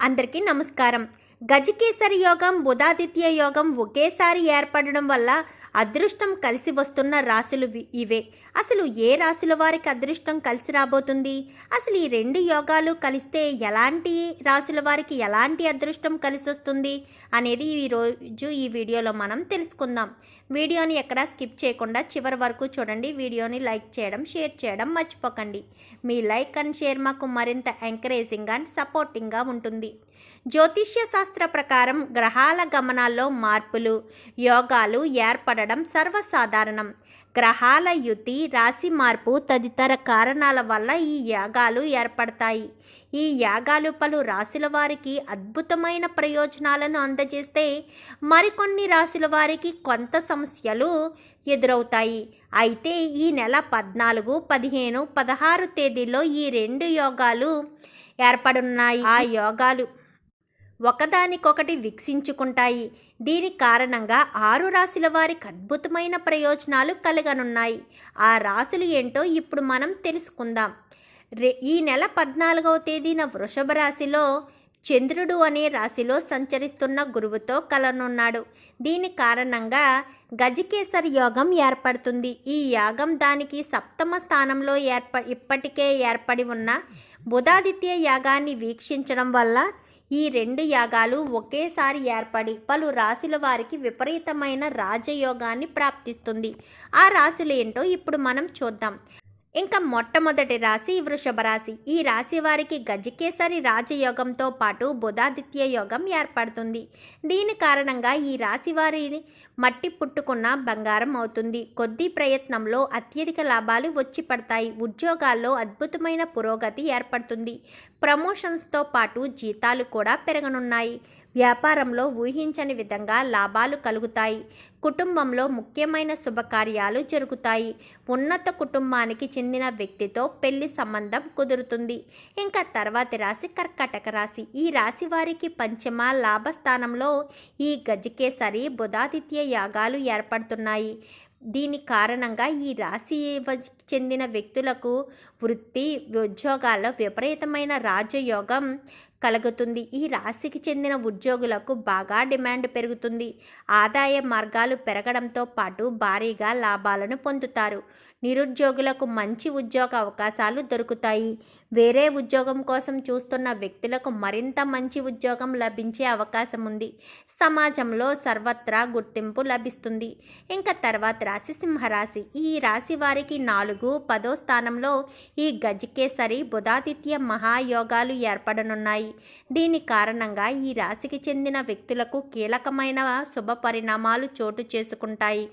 అందరికీ నమస్కారం. గజకేసరి యోగం, బుధాదిత్య యోగం ఒకేసారి ఏర్పడడం వల్ల అదృష్టం కలిసి వస్తున్న రాశులు ఇవే. అసలు ఏ రాశుల వారికి అదృష్టం కలిసి రాబోతుంది? అసలు ఈ రెండు యోగాలు కలిస్తే ఎలాంటి రాశుల వారికి ఎలాంటి అదృష్టం కలిసి వస్తుంది అనేది ఈరోజు ఈ వీడియోలో మనం తెలుసుకుందాం. వీడియోని ఎక్కడా స్కిప్ చేయకుండా చివరి వరకు చూడండి. వీడియోని లైక్ చేయడం, షేర్ చేయడం మర్చిపోకండి. మీ లైక్ అండ్ షేర్ మాకు మరింత ఎంకరేజింగ్ అండ్ సపోర్టింగ్గా ఉంటుంది. జ్యోతిష్య శాస్త్ర ప్రకారం గ్రహాల గమనాల్లో మార్పులు, యోగాలు ఏర్పడడం సర్వసాధారణం. గ్రహాల యుతి, రాశి మార్పు తదితర కారణాల వల్ల ఈ యాగాలు ఏర్పడతాయి. ఈ యాగాలు పలు రాశుల వారికి అద్భుతమైన ప్రయోజనాలను అందజేస్తే మరికొన్ని రాశుల వారికి కొంత సమస్యలు ఎదురవుతాయి. అయితే ఈ నెల 14, 15, 16 తేదీల్లో ఈ రెండు యోగాలు ఏర్పడున్నాయి. ఆ యోగాలు ఒకదానికొకటి వీక్షించుకుంటాయి. దీని కారణంగా 6 రాశుల వారికి అద్భుతమైన ప్రయోజనాలు కలగనున్నాయి. ఆ రాశులు ఏంటో ఇప్పుడు మనం తెలుసుకుందాం. ఈ నెల 14వ తేదీన వృషభ రాశిలో చంద్రుడు అనే రాశిలో సంచరిస్తున్న గురువుతో కలనున్నాడు. దీని కారణంగా గజకేసరి యోగం ఏర్పడుతుంది. ఈ యాగం దానికి సప్తమ స్థానంలో ఇప్పటికే ఏర్పడి ఉన్న బుధాదిత్య యాగాన్ని వీక్షించడం వల్ల ఈ రెండు యాగాలు ఒకేసారి ఏర్పడి పలు రాశుల వారికి విపరీతమైన రాజయోగాన్ని ప్రాప్తిస్తుంది. ఆ రాశులు ఏంటో ఇప్పుడు మనం చూద్దాం. ఇంకా మొట్టమొదటి రాశి వృషభ రాశి. ఈ రాశి వారికి గజకేసరి రాజయోగంతో పాటు బుధాదిత్య యోగం ఏర్పడుతుంది. దీని కారణంగా ఈ రాశి వారి మట్టి పుట్టుకున్న బంగారం అవుతుంది. కొద్ది ప్రయత్నంలో అత్యధిక లాభాలు వచ్చి పడతాయి. ఉద్యోగాల్లో అద్భుతమైన పురోగతి ఏర్పడుతుంది. ప్రమోషన్స్తో పాటు జీతాలు కూడా పెరగనున్నాయి. వ్యాపారంలో ఊహించని విధంగా లాభాలు కలుగుతాయి. కుటుంబంలో ముఖ్యమైన శుభకార్యాలు జరుగుతాయి. ఉన్నత కుటుంబానికి చెందిన వ్యక్తితో పెళ్లి సంబంధం కుదురుతుంది. ఇంకా తర్వాతి రాశి కర్కాటక రాశి. ఈ రాశి వారికి పంచమ లాభస్థానంలో ఈ గజకేసరి బుధాదిత్య యాగాలు ఏర్పడుతున్నాయి. దీని కారణంగా ఈ రాశి చెందిన వ్యక్తులకు వృత్తి, ఉద్యోగాల్లో విపరీతమైన రాజయోగం కలుగుతుంది. ఈ రాశికి చెందిన ఉద్యోగులకు బాగా డిమాండ్ పెరుగుతుంది. ఆదాయ మార్గాలు పెరగడంతో పాటు భారీగా లాభాలను పొందుతారు. నిరుద్యోగులకు మంచి ఉద్యోగ అవకాశాలు దొరుకుతాయి. వేరే ఉద్యోగం కోసం చూస్తున్న వ్యక్తులకు మరింత మంచి ఉద్యోగం లభించే అవకాశం ఉంది. సమాజంలో సర్వత్రా గుర్తింపు లభిస్తుంది. ఇంకా తర్వాత రాశి సింహరాశి. ఈ రాశి వారికి 4, 10వ స్థానంలో ఈ గజకేసరి బుధాదిత్య మహాయోగాలు ఏర్పడనున్నాయి. దీని కారణంగా ఈ రాశికి చెందిన వ్యక్తులకు కీలకమైన శుభ పరిణామాలు చోటు చేసుకుంటాయి.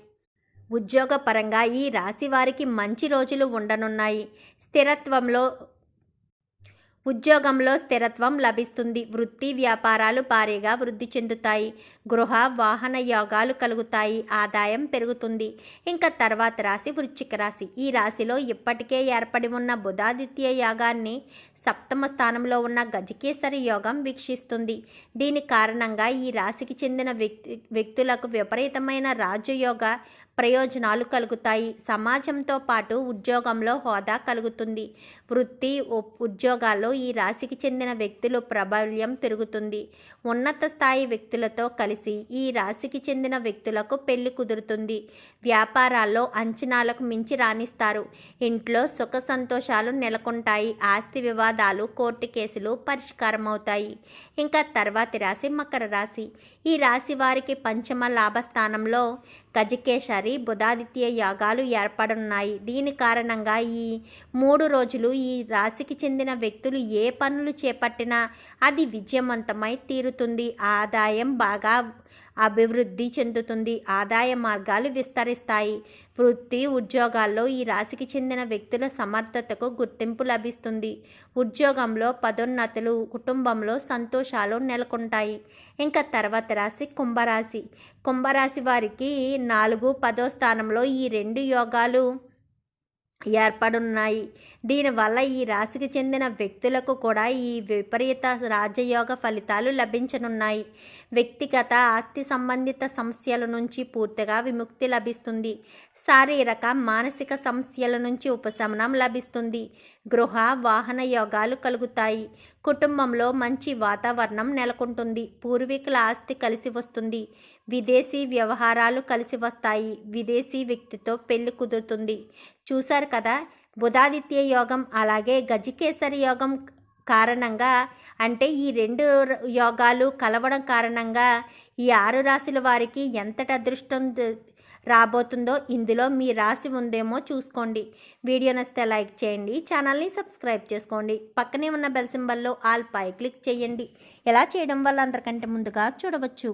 ఉద్యోగపరంగా ఈ రాశి వారికి మంచి రోజులు ఉండనున్నాయి. ఉద్యోగంలో స్థిరత్వం లభిస్తుంది. వృత్తి, వ్యాపారాలు భారీగా వృద్ధి చెందుతాయి. గృహ, వాహన యోగాలు కలుగుతాయి. ఆదాయం పెరుగుతుంది. ఇంకా తర్వాత రాశి వృశ్చిక రాశి. ఈ రాశిలో ఇప్పటికే ఏర్పడి ఉన్న బుధాదిత్య యాగాన్ని సప్తమ స్థానంలో ఉన్న గజకేసరి యోగం వీక్షిస్తుంది. దీని కారణంగా ఈ రాశికి చెందిన వ్యక్తులకు విపరీతమైన రాజయోగ ప్రయోజనాలు కలుగుతాయి. సమాజంతో పాటు ఉద్యోగంలో హోదా కలుగుతుంది. వృత్తి, ఉద్యోగాల్లో ఈ రాశికి చెందిన వ్యక్తులు ప్రాబల్యం పెరుగుతుంది. ఉన్నత స్థాయి వ్యక్తులతో కలిసి ఈ రాశికి చెందిన వ్యక్తులకు పెళ్లి కుదురుతుంది. వ్యాపారాల్లో అంచనాలకు మించి రాణిస్తారు. ఇంట్లో సుఖ సంతోషాలు నెలకొంటాయి. ఆస్తి వివాదాలు, కోర్టు కేసులు పరిష్కారం అవుతాయి. ఇంకా తర్వాతి రాశి మకర రాశి. ఈ రాశి వారికి పంచమ లాభస్థానంలో గజకేసరి బుధాదిత్య యాగాలు ఏర్పడున్నాయి. దీని కారణంగా ఈ 3 రోజులు ఈ రాశికి చెందిన వ్యక్తులు ఏ పనులు చేపట్టినా అది విజయవంతమై తీరుతుంది. ఆదాయం బాగా అభివృద్ధి చెందుతుంది. ఆదాయ మార్గాలు విస్తరిస్తాయి. వృత్తి, ఉద్యోగాల్లో ఈ రాశికి చెందిన వ్యక్తుల సమర్థతకు గుర్తింపు లభిస్తుంది. ఉద్యోగంలో పదోన్నతులు, కుటుంబంలో సంతోషాలు నెలకొంటాయి. ఇంకా తర్వాత రాశి కుంభరాశి. కుంభరాశి వారికి 4, 10వ స్థానంలో ఈ రెండు యోగాలు ఏర్పడున్నాయి. దీనివల్ల ఈ రాశికి చెందిన వ్యక్తులకు కూడా ఈ విపరీత రాజయోగ ఫలితాలు లభించనున్నాయి. వ్యక్తిగత ఆస్తి సంబంధిత సమస్యల నుంచి పూర్తిగా విముక్తి లభిస్తుంది. శారీరక, మానసిక సమస్యల నుంచి ఉపశమనం లభిస్తుంది. గృహ వాహన యోగాలు కలుగుతాయి. కుటుంబంలో మంచి వాతావరణం నెలకొంటుంది. పూర్వీకుల ఆస్తి కలిసి వస్తుంది. విదేశీ వ్యవహారాలు కలిసి వస్తాయి. విదేశీ వ్యక్తితో పెళ్లి కుదురుతుంది. చూశారు కదా, బుధాదిత్య యోగం అలాగే గజకేసరి యోగం కారణంగా, అంటే ఈ రెండు యోగాలు కలవడం కారణంగా ఈ 6 రాశుల వారికి ఎంతటి అదృష్టం రాబోతుందో ఇందులో మీ రాశి ఉందేమో చూసుకోండి. వీడియో నచ్చితే లైక్ చేయండి, ఛానల్ని సబ్స్క్రైబ్ చేసుకోండి, పక్కనే ఉన్న బెల్ సింబల్లో ఆల్ పై క్లిక్ చేయండి. ఇలా చేయడం వల్ల అందరికంటే ముందుగా చూడవచ్చు.